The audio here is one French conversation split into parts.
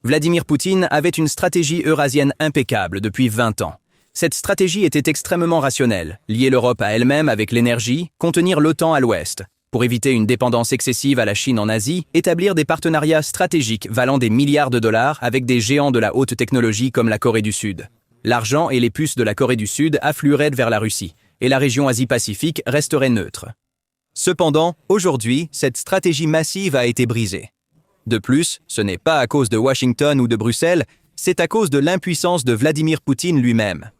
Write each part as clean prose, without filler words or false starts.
Vladimir Poutine avait une stratégie eurasienne impeccable depuis 20 ans. Cette stratégie était extrêmement rationnelle, lier l'Europe à elle-même avec l'énergie, contenir l'OTAN à l'ouest. Pour éviter une dépendance excessive à la Chine en Asie, établir des partenariats stratégiques valant des milliards de dollars avec des géants de la haute technologie comme la Corée du Sud. L'argent et les puces de la Corée du Sud afflueraient vers la Russie, et la région Asie-Pacifique resterait neutre. Cependant, aujourd'hui, cette stratégie massive a été brisée. De plus, ce n'est pas à cause de Washington ou de Bruxelles, c'est à cause de l'impuissance de Vladimir Poutine lui-même.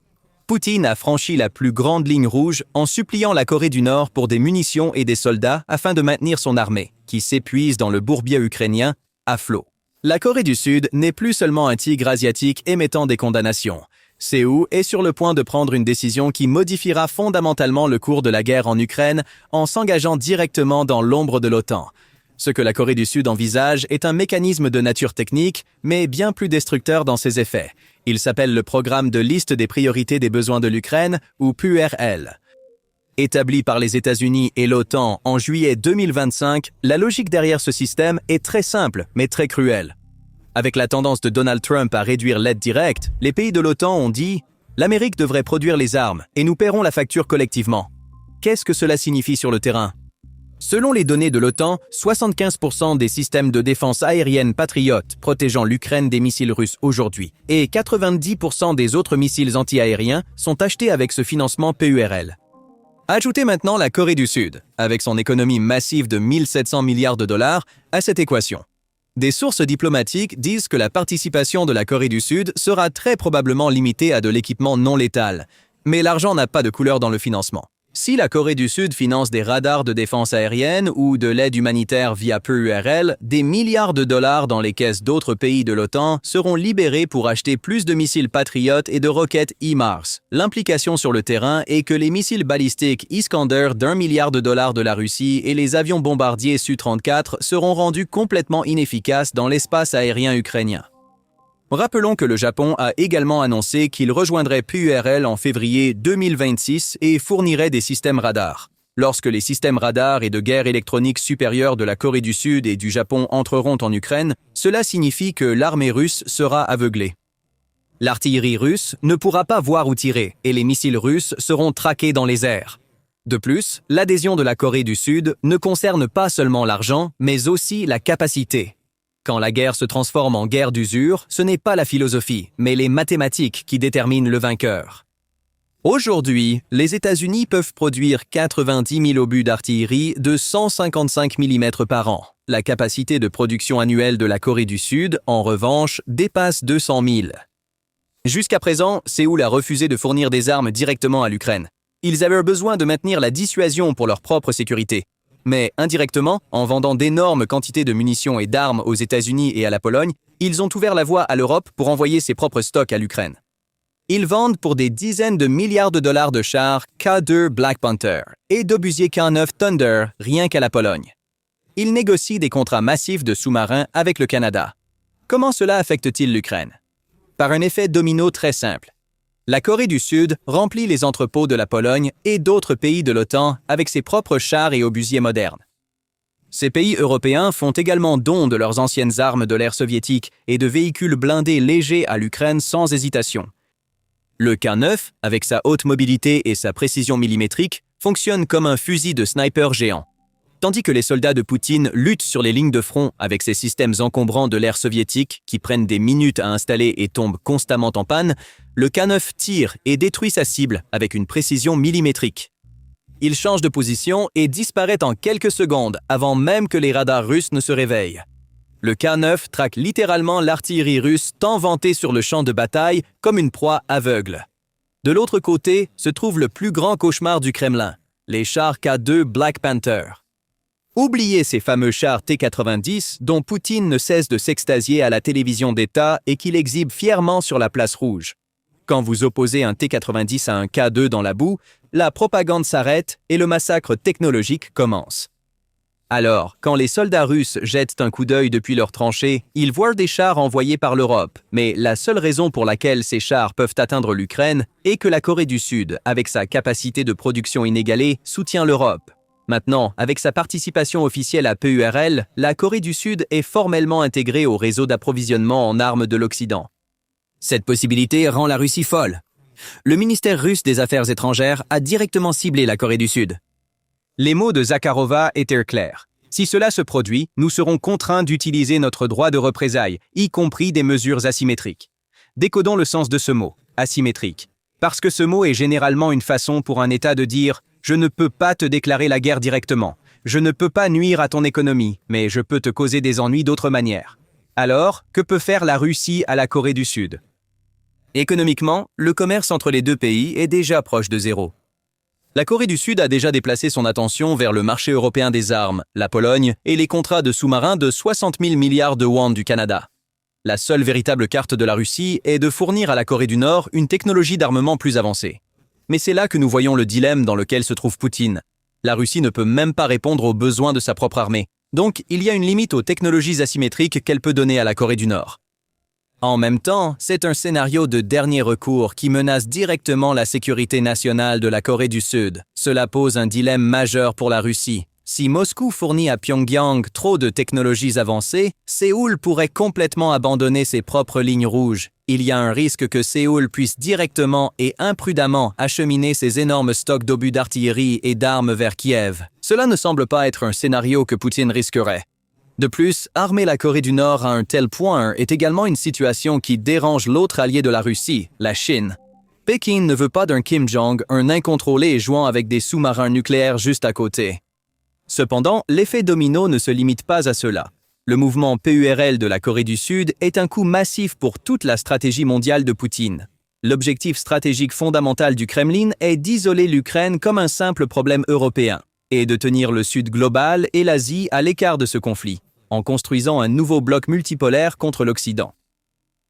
Poutine a franchi la plus grande ligne rouge en suppliant la Corée du Nord pour des munitions et des soldats afin de maintenir son armée, qui s'épuise dans le bourbier ukrainien, à flot. La Corée du Sud n'est plus seulement un tigre asiatique émettant des condamnations. Séoul est sur le point de prendre une décision qui modifiera fondamentalement le cours de la guerre en Ukraine en s'engageant directement dans l'ombre de l'OTAN. Ce que la Corée du Sud envisage est un mécanisme de nature technique, mais bien plus destructeur dans ses effets. Il s'appelle le Programme de liste des priorités des besoins de l'Ukraine, ou PURL. Établi par les États-Unis et l'OTAN en juillet 2025, la logique derrière ce système est très simple, mais très cruelle. Avec la tendance de Donald Trump à réduire l'aide directe, les pays de l'OTAN ont dit « L'Amérique devrait produire les armes et nous paierons la facture collectivement ». Qu'est-ce que cela signifie sur le terrain ? Selon les données de l'OTAN, 75% des systèmes de défense aérienne Patriot protégeant l'Ukraine des missiles russes aujourd'hui et 90% des autres missiles anti-aériens sont achetés avec ce financement PURL. Ajoutez maintenant la Corée du Sud, avec son économie massive de 1700 milliards de dollars, à cette équation. Des sources diplomatiques disent que la participation de la Corée du Sud sera très probablement limitée à de l'équipement non létal, mais l'argent n'a pas de couleur dans le financement. Si la Corée du Sud finance des radars de défense aérienne ou de l'aide humanitaire via PURL, des milliards de dollars dans les caisses d'autres pays de l'OTAN seront libérés pour acheter plus de missiles Patriot et de roquettes HIMARS. L'implication sur le terrain est que les missiles balistiques Iskander d'1 milliard de dollars de la Russie et les avions bombardiers Su-34 seront rendus complètement inefficaces dans l'espace aérien ukrainien. Rappelons que le Japon a également annoncé qu'il rejoindrait PURL en février 2026 et fournirait des systèmes radars. Lorsque les systèmes radars et de guerre électronique supérieurs de la Corée du Sud et du Japon entreront en Ukraine, cela signifie que l'armée russe sera aveuglée. L'artillerie russe ne pourra pas voir où tirer et les missiles russes seront traqués dans les airs. De plus, l'adhésion de la Corée du Sud ne concerne pas seulement l'argent, mais aussi la capacité. Quand la guerre se transforme en guerre d'usure, ce n'est pas la philosophie, mais les mathématiques qui déterminent le vainqueur. Aujourd'hui, les États-Unis peuvent produire 90 000 obus d'artillerie de 155 mm par an. La capacité de production annuelle de la Corée du Sud, en revanche, dépasse 200 000. Jusqu'à présent, Séoul a refusé de fournir des armes directement à l'Ukraine. Ils avaient besoin de maintenir la dissuasion pour leur propre sécurité. Mais indirectement, en vendant d'énormes quantités de munitions et d'armes aux États-Unis et à la Pologne, ils ont ouvert la voie à l'Europe pour envoyer ses propres stocks à l'Ukraine. Ils vendent pour des dizaines de milliards de dollars de chars K2 Black Panther et d'obusiers K9 Thunder rien qu'à la Pologne. Ils négocient des contrats massifs de sous-marins avec le Canada. Comment cela affecte-t-il l'Ukraine ? Par un effet domino très simple. La Corée du Sud remplit les entrepôts de la Pologne et d'autres pays de l'OTAN avec ses propres chars et obusiers modernes. Ces pays européens font également don de leurs anciennes armes de l'ère soviétique et de véhicules blindés légers à l'Ukraine sans hésitation. Le K9, avec sa haute mobilité et sa précision millimétrique, fonctionne comme un fusil de sniper géant. Tandis que les soldats de Poutine luttent sur les lignes de front avec ces systèmes encombrants de l'ère soviétique qui prennent des minutes à installer et tombent constamment en panne, le K9 tire et détruit sa cible avec une précision millimétrique. Il change de position et disparaît en quelques secondes avant même que les radars russes ne se réveillent. Le K9 traque littéralement l'artillerie russe tant vantée sur le champ de bataille comme une proie aveugle. De l'autre côté se trouve le plus grand cauchemar du Kremlin, les chars K2 Black Panther. Oubliez ces fameux chars T-90 dont Poutine ne cesse de s'extasier à la télévision d'État et qu'il exhibe fièrement sur la place rouge. Quand vous opposez un T-90 à un K2 dans la boue, la propagande s'arrête et le massacre technologique commence. Alors, quand les soldats russes jettent un coup d'œil depuis leurs tranchées, ils voient des chars envoyés par l'Europe. Mais la seule raison pour laquelle ces chars peuvent atteindre l'Ukraine est que la Corée du Sud, avec sa capacité de production inégalée, soutient l'Europe. Maintenant, avec sa participation officielle à PURL, la Corée du Sud est formellement intégrée au réseau d'approvisionnement en armes de l'Occident. Cette possibilité rend la Russie folle. Le ministère russe des Affaires étrangères a directement ciblé la Corée du Sud. Les mots de Zakharova étaient clairs. Si cela se produit, nous serons contraints d'utiliser notre droit de représailles, y compris des mesures asymétriques. Décodons le sens de ce mot, asymétrique. Parce que ce mot est généralement une façon pour un État de dire « je ne peux pas te déclarer la guerre directement, je ne peux pas nuire à ton économie, mais je peux te causer des ennuis d'autres manières ». Alors, que peut faire la Russie à la Corée du Sud? Économiquement, le commerce entre les deux pays est déjà proche de zéro. La Corée du Sud a déjà déplacé son attention vers le marché européen des armes, la Pologne et les contrats de sous-marins de 60 000 milliards de won du Canada. La seule véritable carte de la Russie est de fournir à la Corée du Nord une technologie d'armement plus avancée. Mais c'est là que nous voyons le dilemme dans lequel se trouve Poutine. La Russie ne peut même pas répondre aux besoins de sa propre armée. Donc, il y a une limite aux technologies asymétriques qu'elle peut donner à la Corée du Nord. En même temps, c'est un scénario de dernier recours qui menace directement la sécurité nationale de la Corée du Sud. Cela pose un dilemme majeur pour la Russie. Si Moscou fournit à Pyongyang trop de technologies avancées, Séoul pourrait complètement abandonner ses propres lignes rouges. Il y a un risque que Séoul puisse directement et imprudemment acheminer ses énormes stocks d'obus d'artillerie et d'armes vers Kiev. Cela ne semble pas être un scénario que Poutine risquerait. De plus, armer la Corée du Nord à un tel point est également une situation qui dérange l'autre allié de la Russie, la Chine. Pékin ne veut pas d'un Kim Jong, un incontrôlé et jouant avec des sous-marins nucléaires juste à côté. Cependant, l'effet domino ne se limite pas à cela. Le mouvement PURL de la Corée du Sud est un coup massif pour toute la stratégie mondiale de Poutine. L'objectif stratégique fondamental du Kremlin est d'isoler l'Ukraine comme un simple problème européen et de tenir le Sud global et l'Asie à l'écart de ce conflit, en construisant un nouveau bloc multipolaire contre l'Occident.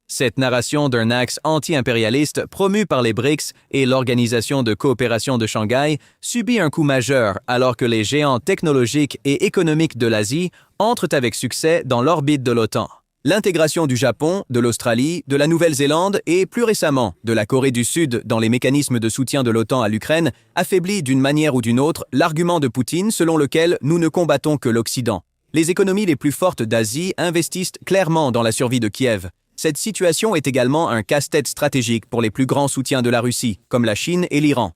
Cette narration d'un axe anti-impérialiste promu par les BRICS et l'Organisation de coopération de Shanghai subit un coup majeur alors que les géants technologiques et économiques de l'Asie entrent avec succès dans l'orbite de l'OTAN. L'intégration du Japon, de l'Australie, de la Nouvelle-Zélande et, plus récemment, de la Corée du Sud dans les mécanismes de soutien de l'OTAN à l'Ukraine affaiblit d'une manière ou d'une autre l'argument de Poutine selon lequel nous ne combattons que l'Occident. Les économies les plus fortes d'Asie investissent clairement dans la survie de Kiev. Cette situation est également un casse-tête stratégique pour les plus grands soutiens de la Russie, comme la Chine et l'Iran.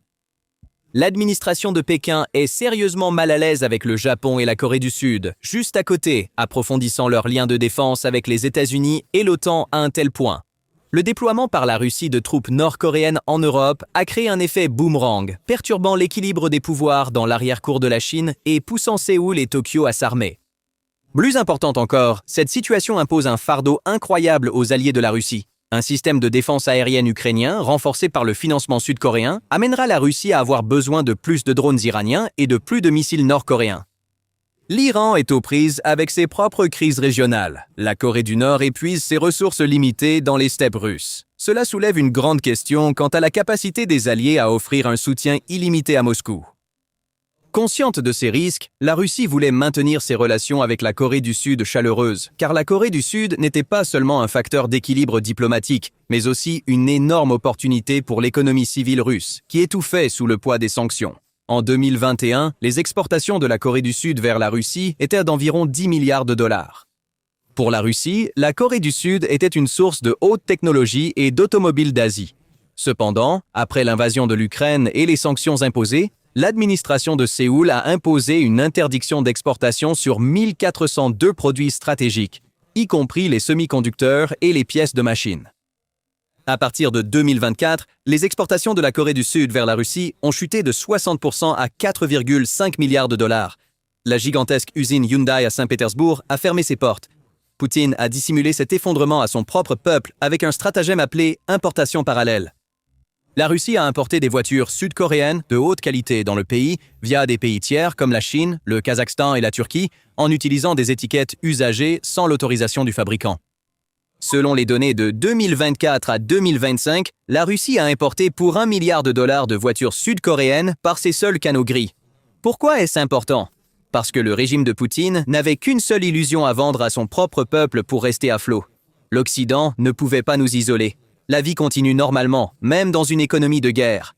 L'administration de Pékin est sérieusement mal à l'aise avec le Japon et la Corée du Sud, juste à côté, approfondissant leurs liens de défense avec les États-Unis et l'OTAN à un tel point. Le déploiement par la Russie de troupes nord-coréennes en Europe a créé un effet boomerang, perturbant l'équilibre des pouvoirs dans l'arrière-cour de la Chine et poussant Séoul et Tokyo à s'armer. Plus importante encore, cette situation impose un fardeau incroyable aux alliés de la Russie. Un système de défense aérienne ukrainien, renforcé par le financement sud-coréen, amènera la Russie à avoir besoin de plus de drones iraniens et de plus de missiles nord-coréens. L'Iran est aux prises avec ses propres crises régionales. La Corée du Nord épuise ses ressources limitées dans les steppes russes. Cela soulève une grande question quant à la capacité des alliés à offrir un soutien illimité à Moscou. Consciente de ces risques, la Russie voulait maintenir ses relations avec la Corée du Sud chaleureuses, car la Corée du Sud n'était pas seulement un facteur d'équilibre diplomatique, mais aussi une énorme opportunité pour l'économie civile russe, qui étouffait sous le poids des sanctions. En 2021, les exportations de la Corée du Sud vers la Russie étaient d'environ 10 milliards de dollars. Pour la Russie, la Corée du Sud était une source de haute technologie et d'automobiles d'Asie. Cependant, après l'invasion de l'Ukraine et les sanctions imposées, l'administration de Séoul a imposé une interdiction d'exportation sur 1402 produits stratégiques, y compris les semi-conducteurs et les pièces de machines. À partir de 2024, les exportations de la Corée du Sud vers la Russie ont chuté de 60% à 4,5 milliards de dollars. La gigantesque usine Hyundai à Saint-Pétersbourg a fermé ses portes. Poutine a dissimulé cet effondrement à son propre peuple avec un stratagème appelé « importation parallèle ». La Russie a importé des voitures sud-coréennes de haute qualité dans le pays via des pays tiers comme la Chine, le Kazakhstan et la Turquie en utilisant des étiquettes usagées sans l'autorisation du fabricant. Selon les données de 2024 à 2025, la Russie a importé pour 1 milliard de dollars de voitures sud-coréennes par ses seuls canaux gris. Pourquoi est-ce important? Parce que le régime de Poutine n'avait qu'une seule illusion à vendre à son propre peuple pour rester à flot. L'Occident ne pouvait pas nous isoler. La vie continue normalement, même dans une économie de guerre.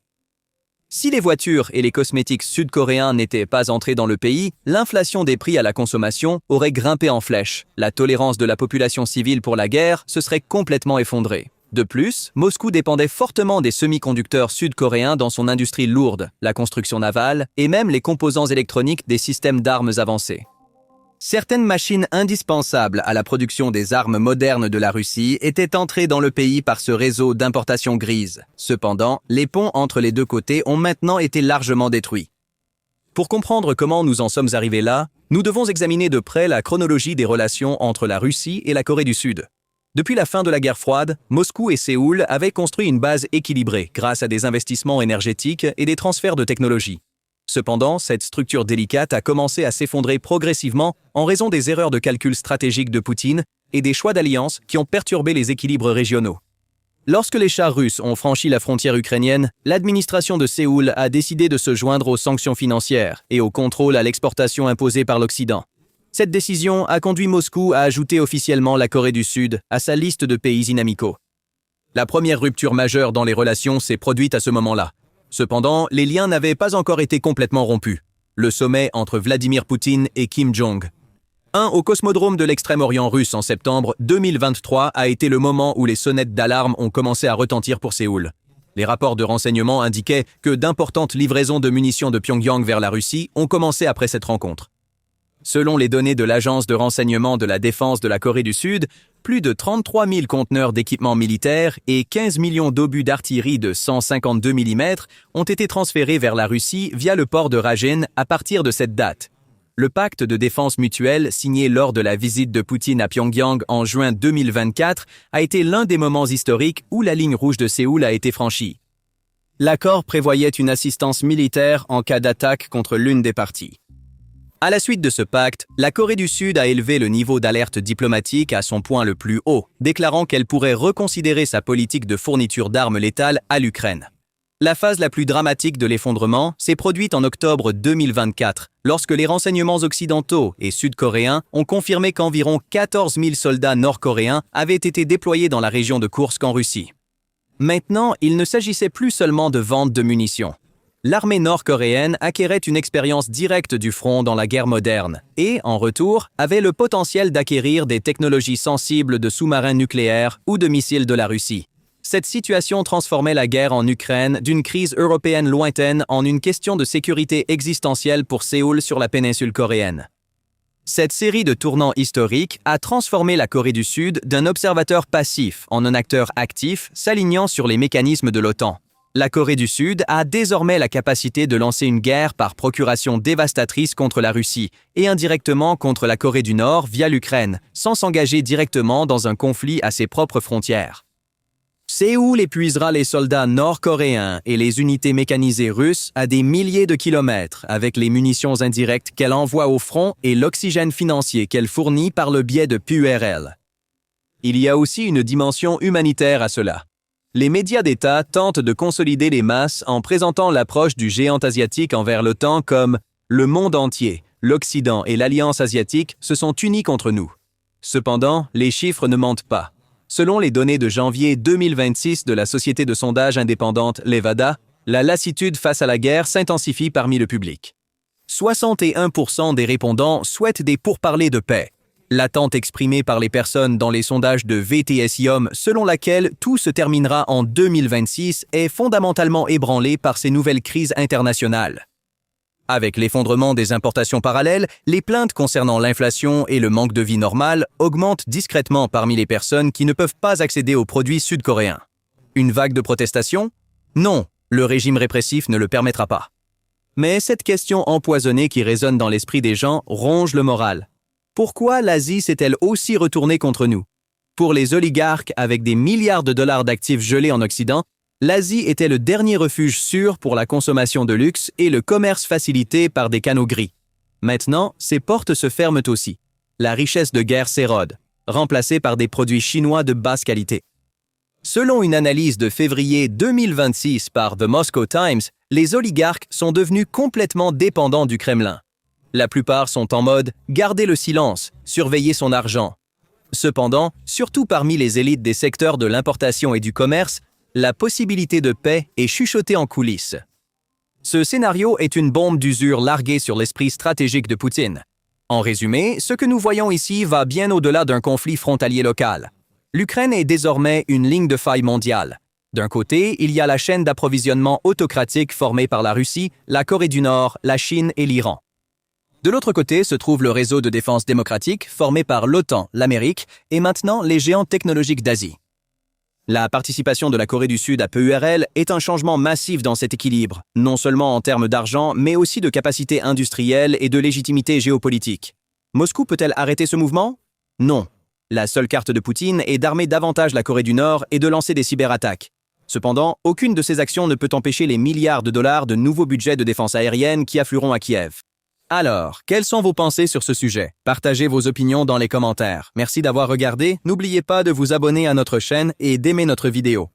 Si les voitures et les cosmétiques sud-coréens n'étaient pas entrés dans le pays, l'inflation des prix à la consommation aurait grimpé en flèche. La tolérance de la population civile pour la guerre se serait complètement effondrée. De plus, Moscou dépendait fortement des semi-conducteurs sud-coréens dans son industrie lourde, la construction navale et même les composants électroniques des systèmes d'armes avancés. Certaines machines indispensables à la production des armes modernes de la Russie étaient entrées dans le pays par ce réseau d'importation grise. Cependant, les ponts entre les deux côtés ont maintenant été largement détruits. Pour comprendre comment nous en sommes arrivés là, nous devons examiner de près la chronologie des relations entre la Russie et la Corée du Sud. Depuis la fin de la guerre froide, Moscou et Séoul avaient construit une base équilibrée grâce à des investissements énergétiques et des transferts de technologie. Cependant, cette structure délicate a commencé à s'effondrer progressivement en raison des erreurs de calcul stratégiques de Poutine et des choix d'alliances qui ont perturbé les équilibres régionaux. Lorsque les chars russes ont franchi la frontière ukrainienne, l'administration de Séoul a décidé de se joindre aux sanctions financières et au contrôle à l'exportation imposé par l'Occident. Cette décision a conduit Moscou à ajouter officiellement la Corée du Sud à sa liste de pays inamicaux. La première rupture majeure dans les relations s'est produite à ce moment-là. Cependant, les liens n'avaient pas encore été complètement rompus. Le sommet entre Vladimir Poutine et Kim Jong-un au cosmodrome de l'Extrême-Orient russe en septembre 2023 a été le moment où les sonnettes d'alarme ont commencé à retentir pour Séoul. Les rapports de renseignement indiquaient que d'importantes livraisons de munitions de Pyongyang vers la Russie ont commencé après cette rencontre. Selon les données de l'Agence de renseignement de la défense de la Corée du Sud, plus de 33 000 conteneurs d'équipements militaires et 15 millions d'obus d'artillerie de 152 mm ont été transférés vers la Russie via le port de Rajin à partir de cette date. Le pacte de défense mutuelle signé lors de la visite de Poutine à Pyongyang en juin 2024 a été l'un des moments historiques où la ligne rouge de Séoul a été franchie. L'accord prévoyait une assistance militaire en cas d'attaque contre l'une des parties. À la suite de ce pacte, la Corée du Sud a élevé le niveau d'alerte diplomatique à son point le plus haut, déclarant qu'elle pourrait reconsidérer sa politique de fourniture d'armes létales à l'Ukraine. La phase la plus dramatique de l'effondrement s'est produite en octobre 2024, lorsque les renseignements occidentaux et sud-coréens ont confirmé qu'environ 14 000 soldats nord-coréens avaient été déployés dans la région de Koursk en Russie. Maintenant, il ne s'agissait plus seulement de vente de munitions. L'armée nord-coréenne acquérait une expérience directe du front dans la guerre moderne et, en retour, avait le potentiel d'acquérir des technologies sensibles de sous-marins nucléaires ou de missiles de la Russie. Cette situation transformait la guerre en Ukraine d'une crise européenne lointaine en une question de sécurité existentielle pour Séoul sur la péninsule coréenne. Cette série de tournants historiques a transformé la Corée du Sud d'un observateur passif en un acteur actif s'alignant sur les mécanismes de l'OTAN. La Corée du Sud a désormais la capacité de lancer une guerre par procuration dévastatrice contre la Russie et indirectement contre la Corée du Nord via l'Ukraine, sans s'engager directement dans un conflit à ses propres frontières. Séoul épuisera les soldats nord-coréens et les unités mécanisées russes à des milliers de kilomètres avec les munitions indirectes qu'elle envoie au front et l'oxygène financier qu'elle fournit par le biais de PURL. Il y a aussi une dimension humanitaire à cela. Les médias d'État tentent de consolider les masses en présentant l'approche du géant asiatique envers l'OTAN comme « le monde entier, l'Occident et l'Alliance asiatique se sont unis contre nous ». Cependant, les chiffres ne mentent pas. Selon les données de janvier 2026 de la société de sondage indépendante Levada, la lassitude face à la guerre s'intensifie parmi le public. 61% des répondants souhaitent des pourparlers de paix. L'attente exprimée par les personnes dans les sondages de VTS-IOM selon laquelle tout se terminera en 2026 est fondamentalement ébranlée par ces nouvelles crises internationales. Avec l'effondrement des importations parallèles, les plaintes concernant l'inflation et le manque de vie normale augmentent discrètement parmi les personnes qui ne peuvent pas accéder aux produits sud-coréens. Une vague de protestations ? Non, le régime répressif ne le permettra pas. Mais cette question empoisonnée qui résonne dans l'esprit des gens ronge le moral. Pourquoi l'Asie s'est-elle aussi retournée contre nous ? Pour les oligarques avec des milliards de dollars d'actifs gelés en Occident, l'Asie était le dernier refuge sûr pour la consommation de luxe et le commerce facilité par des canaux gris. Maintenant, ces portes se ferment aussi. La richesse de guerre s'érode, remplacée par des produits chinois de basse qualité. Selon une analyse de février 2026 par The Moscow Times, les oligarques sont devenus complètement dépendants du Kremlin. La plupart sont en mode « garder le silence, surveiller son argent ». Cependant, surtout parmi les élites des secteurs de l'importation et du commerce, la possibilité de paix est chuchotée en coulisses. Ce scénario est une bombe d'usure larguée sur l'esprit stratégique de Poutine. En résumé, ce que nous voyons ici va bien au-delà d'un conflit frontalier local. L'Ukraine est désormais une ligne de faille mondiale. D'un côté, il y a la chaîne d'approvisionnement autocratique formée par la Russie, la Corée du Nord, la Chine et l'Iran. De l'autre côté se trouve le réseau de défense démocratique formé par l'OTAN, l'Amérique et maintenant les géants technologiques d'Asie. La participation de la Corée du Sud à PURL est un changement massif dans cet équilibre, non seulement en termes d'argent, mais aussi de capacité industrielle et de légitimité géopolitique. Moscou peut-elle arrêter ce mouvement? Non. La seule carte de Poutine est d'armer davantage la Corée du Nord et de lancer des cyberattaques. Cependant, aucune de ces actions ne peut empêcher les milliards de dollars de nouveaux budgets de défense aérienne qui afflueront à Kiev. Alors, quelles sont vos pensées sur ce sujet? Partagez vos opinions dans les commentaires. Merci d'avoir regardé. N'oubliez pas de vous abonner à notre chaîne et d'aimer notre vidéo.